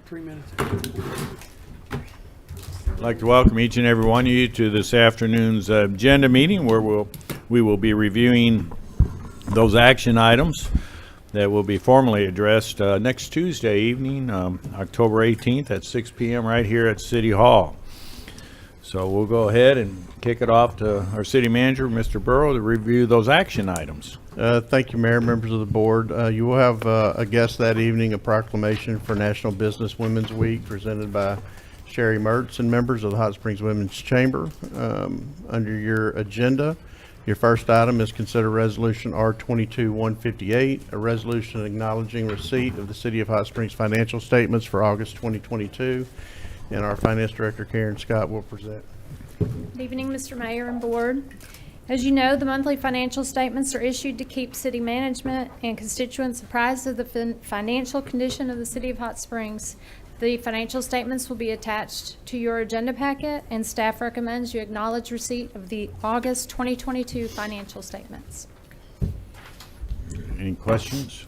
3 minutes. I'd like to welcome each and every one of you to this afternoon's agenda meeting where we will be reviewing those action items that will be formally addressed next Tuesday evening, October 18th at 6 p.m. right here at City Hall. So we'll go ahead and kick it off to our city manager, Mr. Burrow, to review those action items. Thank you, Mayor, members of the board. You will have a guest that evening, a proclamation for National Business Women's Week presented by Sherry Mertz and members of the Hot Springs Women's Chamber. Under your agenda, your first item is consider Resolution R-22-158, a resolution acknowledging receipt of the City of Hot Springs financial statements for August 2022. And our Finance Director, Karen Scott, will present. Good evening, Mr. Mayor and Board. As you know, the monthly financial statements are issued to keep city management and constituents apprised of the financial condition of the City of Hot Springs. The financial statements will be attached to your agenda packet, and staff recommends you acknowledge receipt of the August 2022 financial statements. Any questions?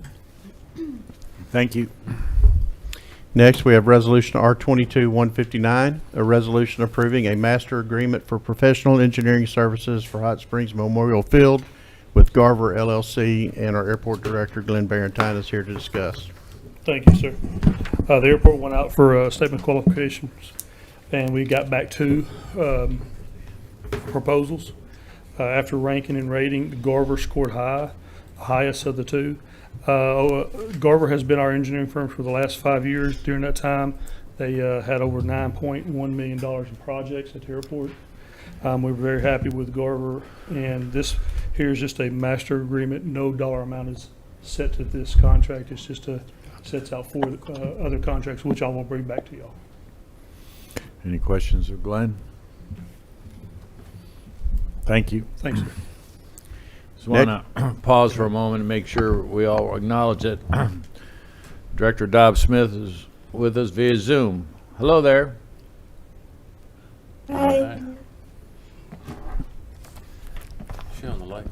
Thank you. Next, we have Resolution R-22-159, a resolution approving a master agreement for professional engineering services for Hot Springs Memorial Field with Garver LLC, and our Airport Director, Glenn Barentine, is here to discuss. Thank you, sir. The airport went out for statement of qualifications, and we got back two proposals. After ranking and rating, Garver scored highest of the two. Garver has been our engineering firm for the last 5 years. During that time, they had over $9.1 million in projects at the airport. We were very happy with Garver, and this here is just a master agreement. No dollar amount is set to this contract. It's just sets out for other contracts, which I will bring back to y'all. Any questions of Glenn? Thank you. Thanks, sir. Just want to pause for a moment and make sure we all acknowledge that Director Dobb Smith is with us via Zoom. Hello there. Hi. She on the light.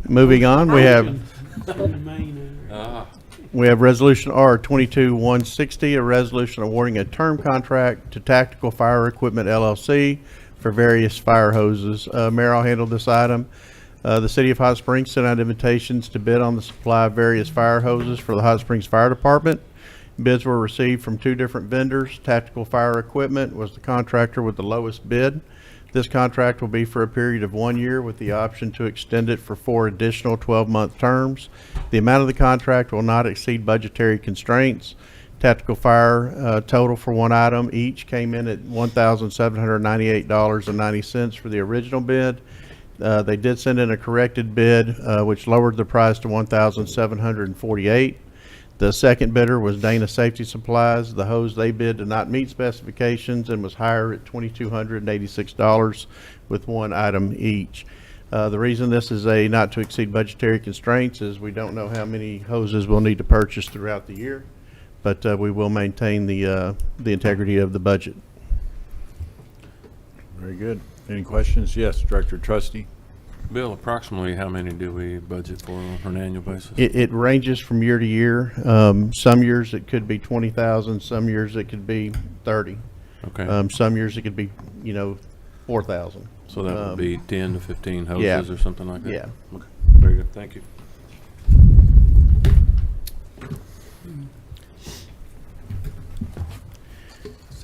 Moving on, we have Resolution R-22-160, a resolution awarding a term contract to Tactical Fire Equipment LLC for various fire hoses. Mayor, I'll handle this item. The City of Hot Springs sent out invitations to bid on the supply of various fire hoses for the Hot Springs Fire Department. Bids were received from two different vendors. Tactical Fire Equipment was the contractor with the lowest bid. This contract will be for a period of 1 year with the option to extend it for 4 additional 12-month terms. The amount of the contract will not exceed budgetary constraints. Tactical Fire total for one item each came in at $1,798.90 for the original bid. They did send in a corrected bid, which lowered the price to $1,748. The second bidder was Dana Safety Supplies. The hose they bid did not meet specifications and was higher at $2,286 with one item each. The reason this is a not to exceed budgetary constraints is we don't know how many hoses we'll need to purchase throughout the year, but we will maintain the integrity of the budget. Very good. Any questions? Yes, Director Trustee. Bill, approximately how many do we budget for on an annual basis? It ranges from year to year. Some years it could be 20,000. Some years it could be 30. Okay. Some years it could be 4,000. So that would be 10 to 15 hoses yeah. or something like that? Yeah. Okay. Very good. Thank you.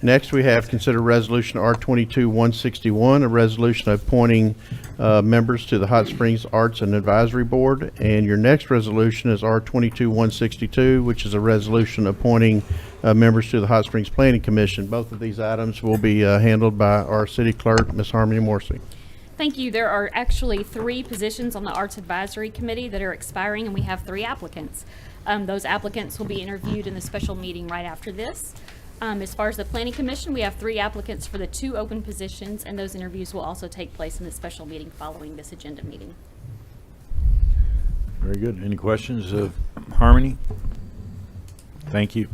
Next, we have consider Resolution R-22-161, a resolution appointing members to the Hot Springs Arts and Advisory Board. And your next resolution is R-22-162, which is a resolution appointing members to the Hot Springs Planning Commission. Both of these items will be handled by our City Clerk, Ms. Harmony Morrissey. Thank you. There are actually 3 positions on the Arts Advisory Committee that are expiring, and we have 3 applicants. Those applicants will be interviewed in the special meeting right after this. As far as the Planning Commission, we have 3 applicants for the 2 open positions, and those interviews will also take place in the special meeting following this agenda meeting. Very good. Any questions of Harmony? Thank you.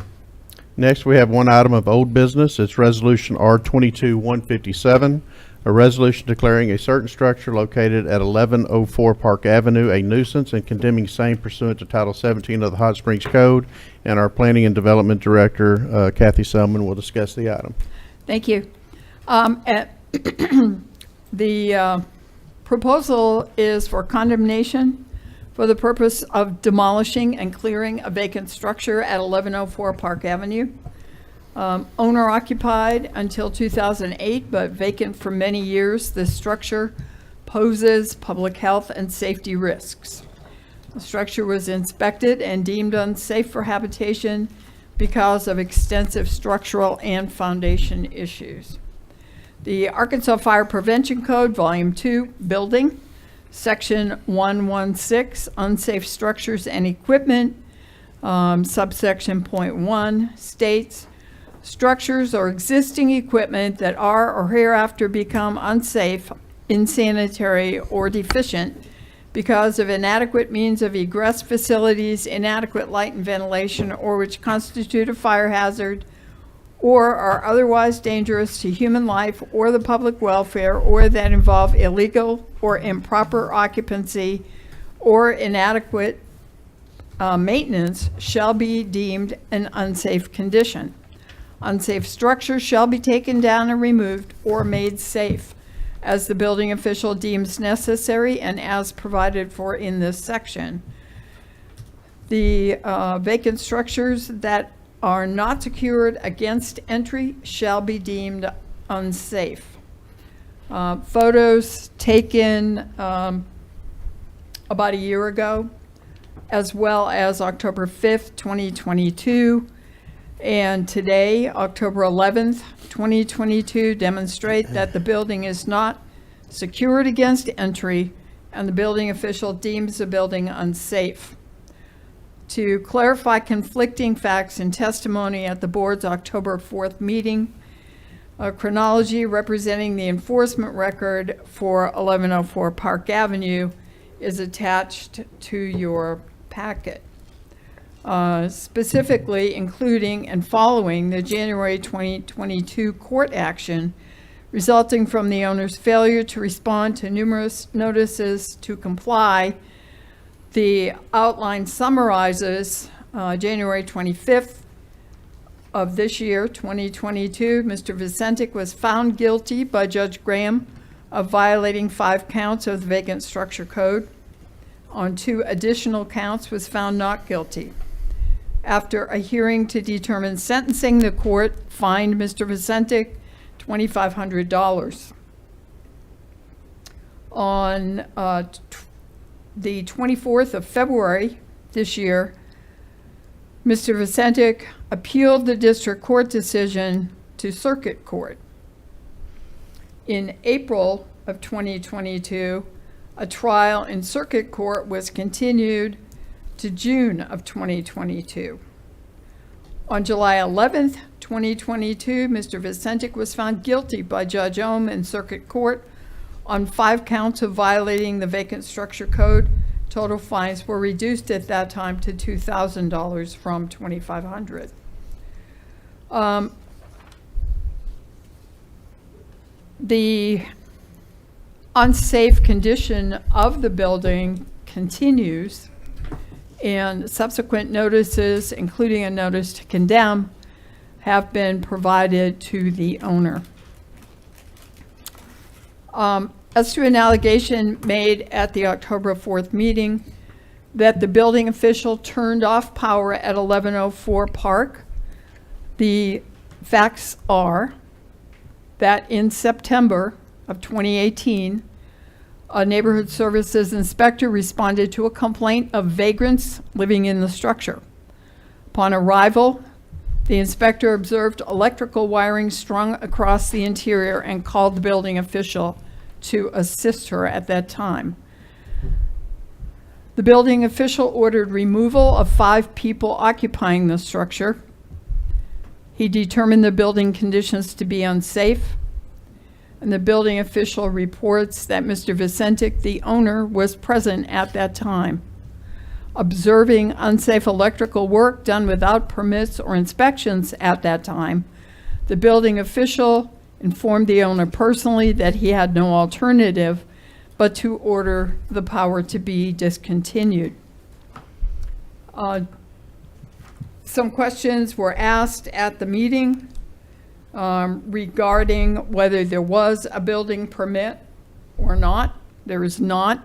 Next, we have one item of old business. It's Resolution R-22-157, a resolution declaring a certain structure located at 1104 Park Avenue a nuisance and condemning same pursuant to Title 17 of the Hot Springs Code. And our Planning and Development Director, Kathy Selman, will discuss the item. Thank you. The proposal is for condemnation for the purpose of demolishing and clearing a vacant structure at 1104 Park Avenue. Owner occupied until 2008, but vacant for many years. This structure poses public health and safety risks. The structure was inspected and deemed unsafe for habitation because of extensive structural and foundation issues. The Arkansas Fire Prevention Code, Volume 2, Building, Section 116, Unsafe Structures and Equipment, subsection .1 states, structures or existing equipment that are or hereafter become unsafe, insanitary, or deficient because of inadequate means of egress facilities, inadequate light and ventilation, or which constitute a fire hazard, or are otherwise dangerous to human life or the public welfare, or that involve illegal or improper occupancy or inadequate maintenance, shall be deemed an unsafe condition. Unsafe structures shall be taken down and removed or made safe as the building official deems necessary and as provided for in this section. The vacant structures that are not secured against entry shall be deemed unsafe. Photos taken about a year ago, as well as October 5th, 2022, and today, October 11th, 2022, demonstrate that the building is not secured against entry and the building official deems the building unsafe. To clarify conflicting facts and testimony at the board's October 4th meeting, a chronology representing the enforcement record for 1104 Park Avenue is attached to your packet. Specifically including and following the January 2022 court action resulting from the owner's failure to respond to numerous notices to comply. The outline summarizes January 25th of this year, 2022, Mr. Vicentic was found guilty by Judge Graham of violating 5 counts of the vacant structure code. On 2 additional counts was found not guilty. After a hearing to determine sentencing, the court fined Mr. Vicentic $2,500. On the 24th of February this year, Mr. Vicentic appealed the district court decision to circuit court. In April of 2022, a trial in circuit court was continued to June of 2022. On July 11th, 2022, Mr. Vicentic was found guilty by Judge Ohm in circuit court on 5 counts of violating the vacant structure code. Total fines were reduced at that time to $2,000 from $2,500. The unsafe condition of the building continues, and subsequent notices, including a notice to condemn, have been provided to the owner. As to an allegation made at the October 4th meeting that the building official turned off power at 1104 Park, the facts are that in September of 2018, a neighborhood services inspector responded to a complaint of vagrants living in the structure. Upon arrival, the inspector observed electrical wiring strung across the interior and called the building official to assist her at that time. The building official ordered removal of 5 people occupying the structure. He determined the building conditions to be unsafe, and the building official reports that Mr. Vicentic, the owner, was present at that time. Observing unsafe electrical work done without permits or inspections at that time, the building official informed the owner personally that he had no alternative but to order the power to be discontinued. Some questions were asked at the meeting regarding whether there was a building permit or not. There is not.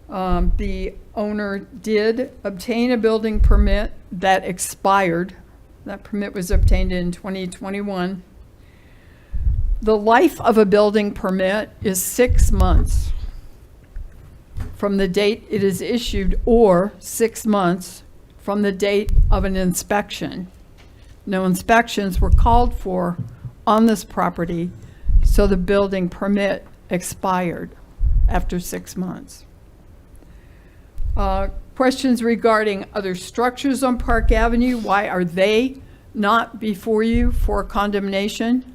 The owner did obtain a building permit that expired. That permit was obtained in 2021. The life of a building permit is 6 months from the date it is issued, or 6 months from the date of an inspection. No inspections were called for on this property, so the building permit expired after 6 months. Questions regarding other structures on Park Avenue. Why are they not before you for condemnation?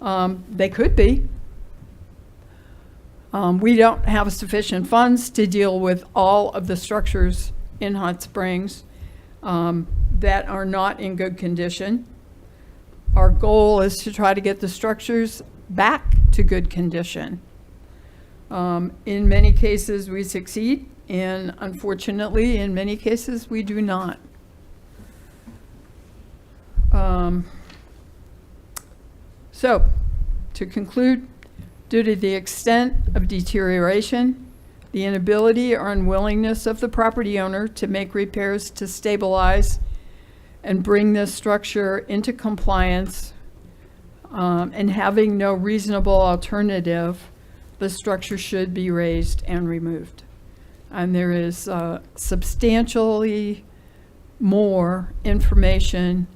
They could be. We don't have sufficient funds to deal with all of the structures in Hot Springs that are not in good condition. Our goal is to try to get the structures back to good condition. In many cases, we succeed, and unfortunately, in many cases, we do not. So, to conclude, due to the extent of deterioration, the inability or unwillingness of the property owner to make repairs to stabilize and bring this structure into compliance, and having no reasonable alternative, the structure should be raised and removed. And there is substantially more information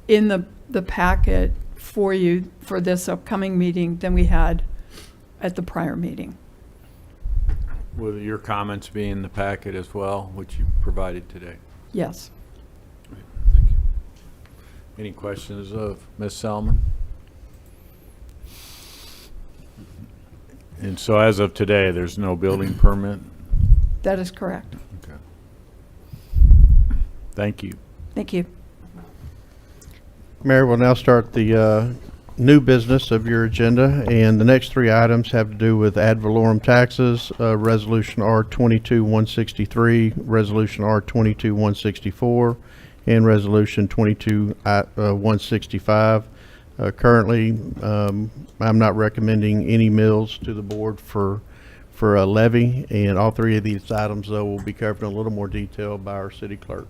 in the packet for you for this upcoming meeting than we had at the prior meeting. Will your comments be in the packet as well, which you provided today? Yes. Thank you. Any questions of Ms. Selman? And so as of today, there's no building permit? That is correct. Okay. Thank you. Thank you. Mayor, we'll now start the new business of your agenda, and the next three items have to do with ad valorem taxes, Resolution R22-163, Resolution R22-164, and Resolution 22-165. Currently, I'm not recommending any mills to the board for a levy, and all three of these items, though, will be covered in a little more detail by our city clerk.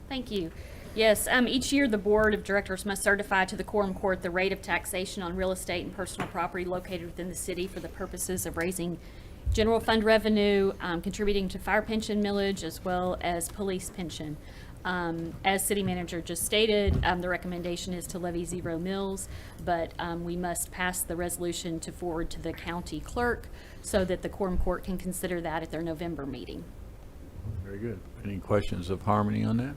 Thank you. Yes, each year the Board of Directors must certify to the Quorum Court the rate of taxation on real estate and personal property located within the city for the purposes of raising general fund revenue, contributing to fire pension millage, as well as police pension. As City Manager just stated, the recommendation is to levy 0 mills, but we must pass the resolution to forward to the county clerk so that the Quorum Court can consider that at their November meeting. Very good. Any questions of Harmony on that?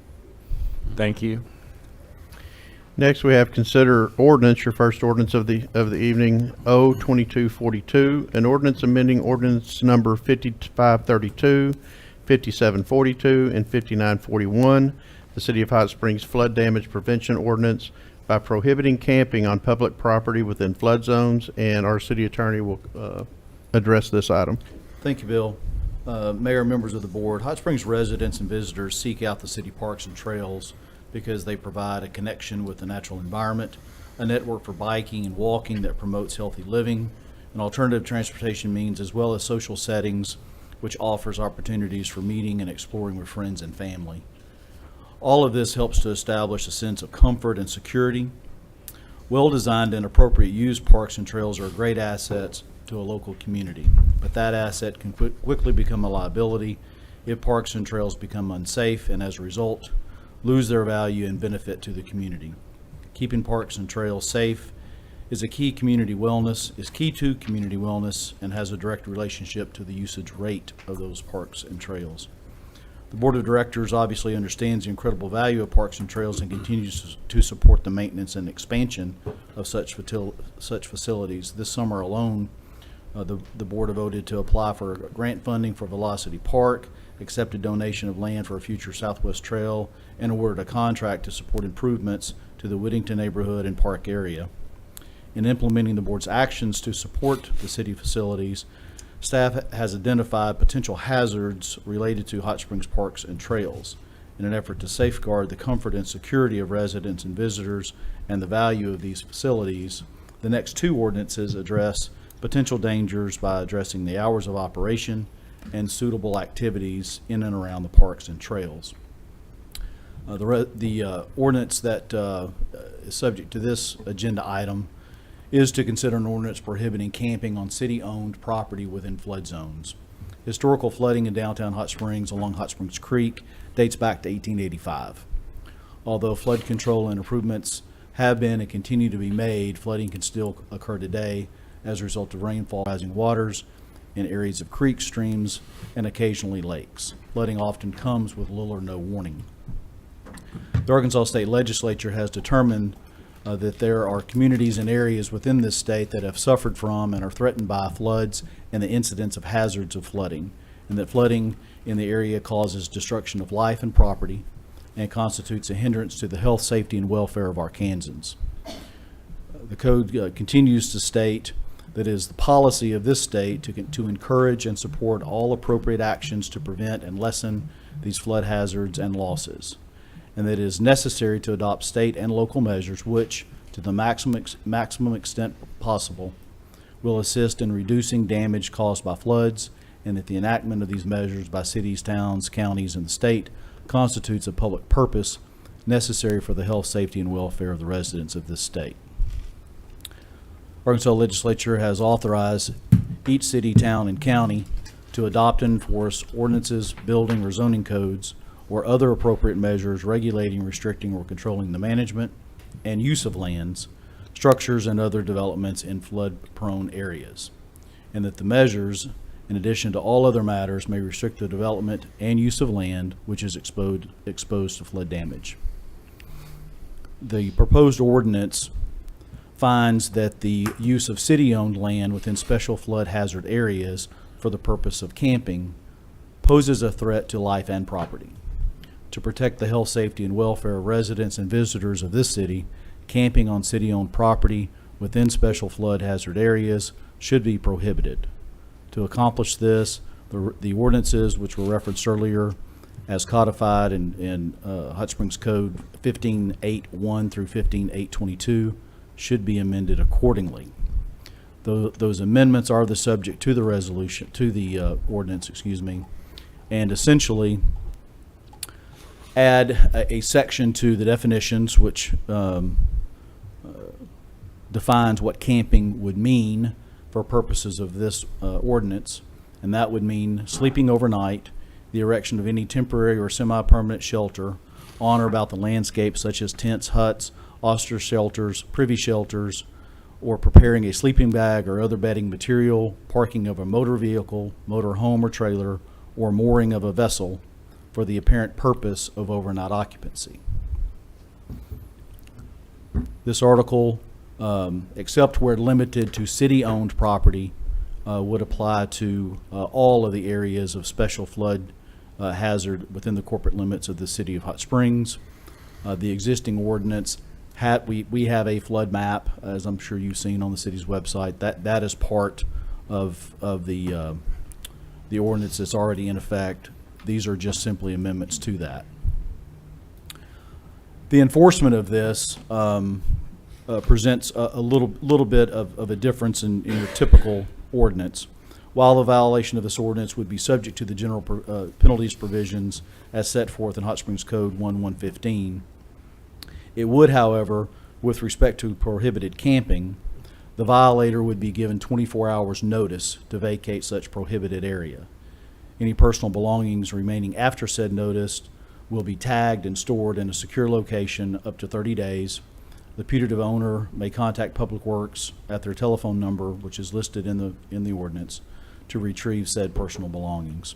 Thank you. Next, we have consider ordinance, your first ordinance of the evening, O-2242, an ordinance amending ordinance number 5532, 5742, and 5941, the City of Hot Springs flood damage prevention ordinance, by prohibiting camping on public property within flood zones, and our city attorney will address this item. Thank you, Bill. Mayor, members of the board, Hot Springs residents and visitors seek out the city parks and trails because they provide a connection with the natural environment, a network for biking and walking that promotes healthy living, an alternative transportation means, as well as social settings, which offers opportunities for meeting and exploring with friends and family. All of this helps to establish a sense of comfort and security. Well-designed and appropriate use parks and trails are great assets to a local community, but that asset can quickly become a liability if parks and trails become unsafe and, as a result, lose their value and benefit to the community. Keeping parks and trails safe is key to community wellness, and has a direct relationship to the usage rate of those parks and trails. The Board of Directors obviously understands the incredible value of parks and trails and continues to support the maintenance and expansion of such facilities. This summer alone, the board voted to apply for grant funding for Velocity Park, accepted donation of land for a future Southwest Trail, and awarded a contract to support improvements to the Whittington neighborhood and park area. in implementing the board's actions to support the city facilities, staff has identified potential hazards related to Hot Springs parks and trails. In an effort to safeguard the comfort and security of residents and visitors and the value of these facilities, the next two ordinances address potential dangers by addressing the hours of operation and suitable activities in and around the parks and trails. The ordinance that is subject to this agenda item is to consider an ordinance prohibiting camping on city-owned property within flood zones. Historical flooding in downtown Hot Springs along Hot Springs Creek dates back to 1885. Although flood control and improvements have been and continue to be made, flooding can still occur today as a result of rainfall, rising waters in areas of creeks, streams, and occasionally lakes. Flooding often comes with little or no warning. The Arkansas State Legislature has determined that there are communities and areas within this state that have suffered from and are threatened by floods and the incidence of hazards of flooding, and that flooding in the area causes destruction of life and property and constitutes a hindrance to the health, safety, and welfare of Arkansans. The code continues to state that it is the policy of this state to encourage and support all appropriate actions to prevent and lessen these flood hazards and losses, and that it is necessary to adopt state and local measures which, to the maximum extent possible, will assist in reducing damage caused by floods, and that the enactment of these measures by cities, towns, counties, and the state constitutes a public purpose necessary for the health, safety, and welfare of the residents of this state. Arkansas Legislature has authorized each city, town, and county to adopt and enforce ordinances, building or zoning codes, or other appropriate measures regulating, restricting, or controlling the management and use of lands, structures, and other developments in flood-prone areas, and that the measures, in addition to all other matters, may restrict the development and use of land which is exposed to flood damage. The proposed ordinance finds that the use of city-owned land within special flood hazard areas for the purpose of camping poses a threat to life and property. To protect the health, safety, and welfare of residents and visitors of this city, camping on city-owned property within special flood hazard areas should be prohibited. To accomplish this, the ordinances which were referenced earlier as codified in Hot Springs Code 15.8.1 through 15.8.22 should be amended accordingly. Those amendments are the subject to the resolution, to the ordinance, and essentially add a section to the definitions which defines what camping would mean for purposes of this ordinance, and that would mean sleeping overnight, the erection of any temporary or semi-permanent shelter on or about the landscape, such as tents, huts, ostrich shelters, privy shelters, or preparing a sleeping bag or other bedding material, parking of a motor vehicle, motor home or trailer, or mooring of a vessel for the apparent purpose of overnight occupancy. This article, except where limited to city-owned property, would apply to all of the areas of special flood hazard within the corporate limits of the city of Hot Springs. The existing ordinance, we have a flood map, as I'm sure you've seen on the city's website. That is part of the ordinance that's already in effect. These are just simply amendments to that. The enforcement of this presents a little bit of a difference in your typical ordinance. While the violation of this ordinance would be subject to the general penalties provisions as set forth in Hot Springs Code 1.115, it would, however, with respect to prohibited camping, the violator would be given 24 hours notice to vacate such prohibited area. Any personal belongings remaining after said notice will be tagged and stored in a secure location up to 30 days. The putative owner may contact Public Works at their telephone number, which is listed in the ordinance, to retrieve said personal belongings.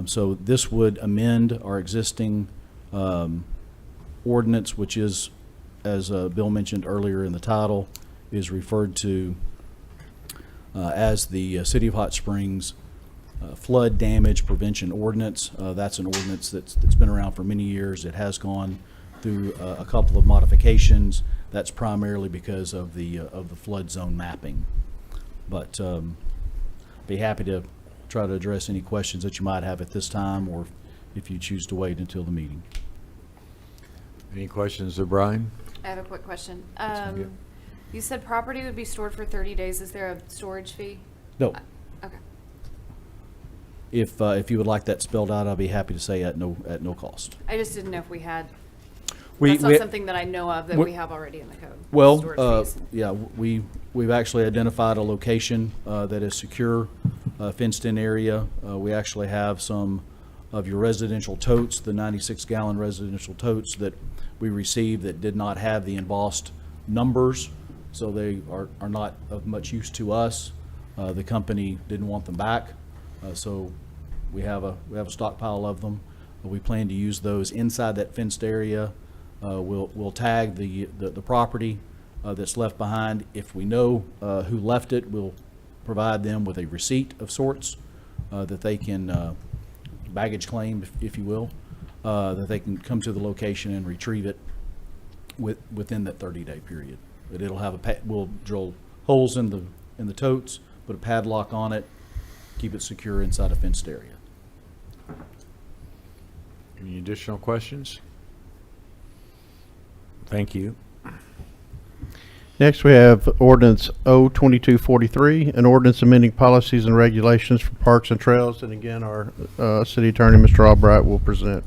So this would amend our existing ordinance, which is, as Bill mentioned earlier in the title, is referred to as the City of Hot Springs Flood Damage Prevention Ordinance. That's an ordinance that's been around for many years. It has gone through a couple of modifications. That's primarily because of the flood zone mapping. But be happy to try to address any questions that you might have at this time, or if you choose to wait until the meeting. Any questions of Brian? I have a quick question. ma'am, yeah. You said property would be stored for 30 days. Is there a storage fee? No. Okay. If you would like that spelled out, I'll be happy to say at no cost. I just didn't know if we had, We- that's not we- something that I know of that we- we have already in the code. Well, storage fees. yeah, we've actually identified a location that is secure, fenced-in area. We actually have some of your residential totes, the 96-gallon residential totes that we received that did not have the embossed numbers, so they are not of much use to us. The company didn't want them back, so we have a stockpile of them. We plan to use those inside that fenced area. We'll tag the property that's left behind. If we know who left it, we'll provide them with a receipt of sorts that they can baggage claim, if you will, that they can come to the location and retrieve it within that 30-day period. But it'll have we'll drill holes in the totes, put a padlock on it, keep it secure inside a fenced area. Any additional questions? Thank you. Next, we have ordinance O-2243, an ordinance amending policies and regulations for parks and trails. And again, our city attorney, Mr. Albright, will present.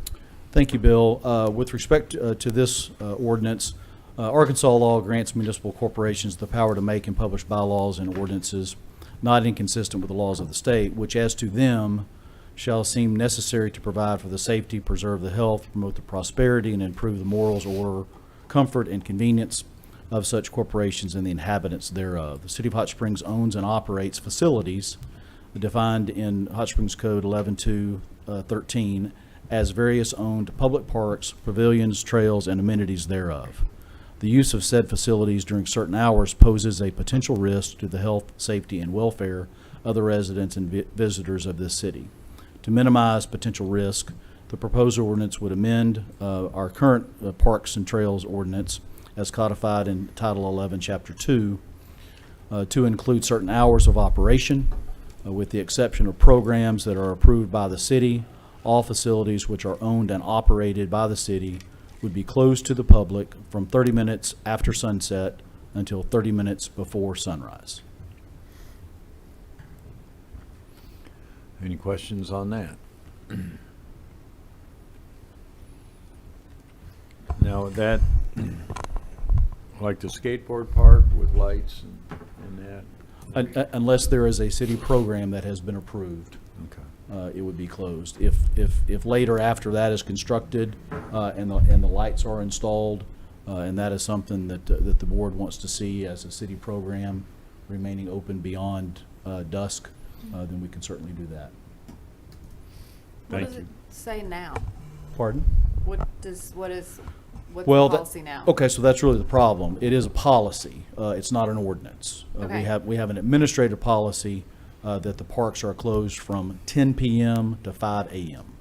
Thank you, Bill. With respect to this ordinance, Arkansas law grants municipal corporations the power to make and publish bylaws and ordinances not inconsistent with the laws of the state, which as to them shall seem necessary to provide for the safety, preserve the health, promote the prosperity, and improve the morals, order, comfort, and convenience of such corporations and the inhabitants thereof. The City of Hot Springs owns and operates facilities defined in Hot Springs Code 11-2-13 as various owned public parks, pavilions, trails, and amenities thereof. The use of said facilities during certain hours poses a potential risk to the health, safety, and welfare of the residents and visitors of this city. To minimize potential risk, the proposed ordinance would amend our current Parks and Trails ordinance as codified in Title 11, Chapter 2, to include certain hours of operation, with the exception of programs that are approved by the city. All facilities which are owned and operated by the city would be closed to the public from 30 minutes after sunset until 30 minutes before sunrise. Any questions on that? Now, that, like the skateboard park with lights and that? Unless there is a city program that has been approved, Okay. it would be closed. If later after that is constructed and the lights are installed, and that is something that the board wants to see as a city program remaining open beyond dusk, then we can certainly do that. What Thank does you. it say now? Pardon? What's Well, the policy now? Okay, so that's really the problem. It is a policy. It's not an ordinance. Okay. We have an administrative policy that the parks are closed from 10 p.m. to 5 a.m.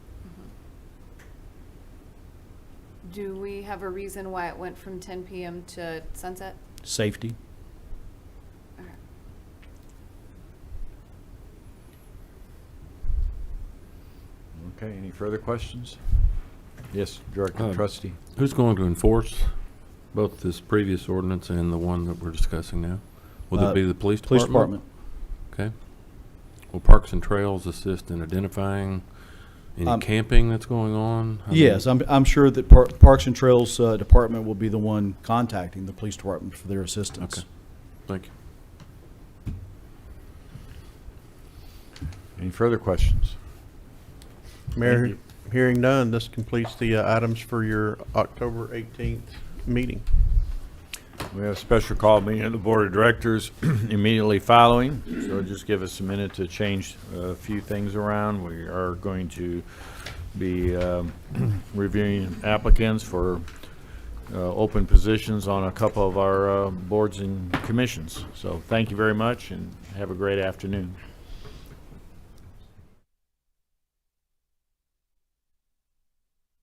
Do we have a reason why it went from 10 p.m. to sunset? Safety. Okay. Okay, any further questions? Yes, Director Trustee. Who's going to enforce both this previous ordinance and the one that we're discussing now? Will it be the police department? Police department. Okay. Will Parks and Trails assist in identifying any camping that's going on? Yes, I'm sure that Parks and Trails Department will be the one contacting the police department for their assistance. Okay. Thank you. Any further questions? Mayor, hearing none, this completes the items for your October 18th meeting. We have a special call meeting of the Board of Directors immediately following, so just give us a minute to change a few things around. We are going to be reviewing applicants for open positions on a couple of our boards and commissions. So thank you very much and have a great afternoon.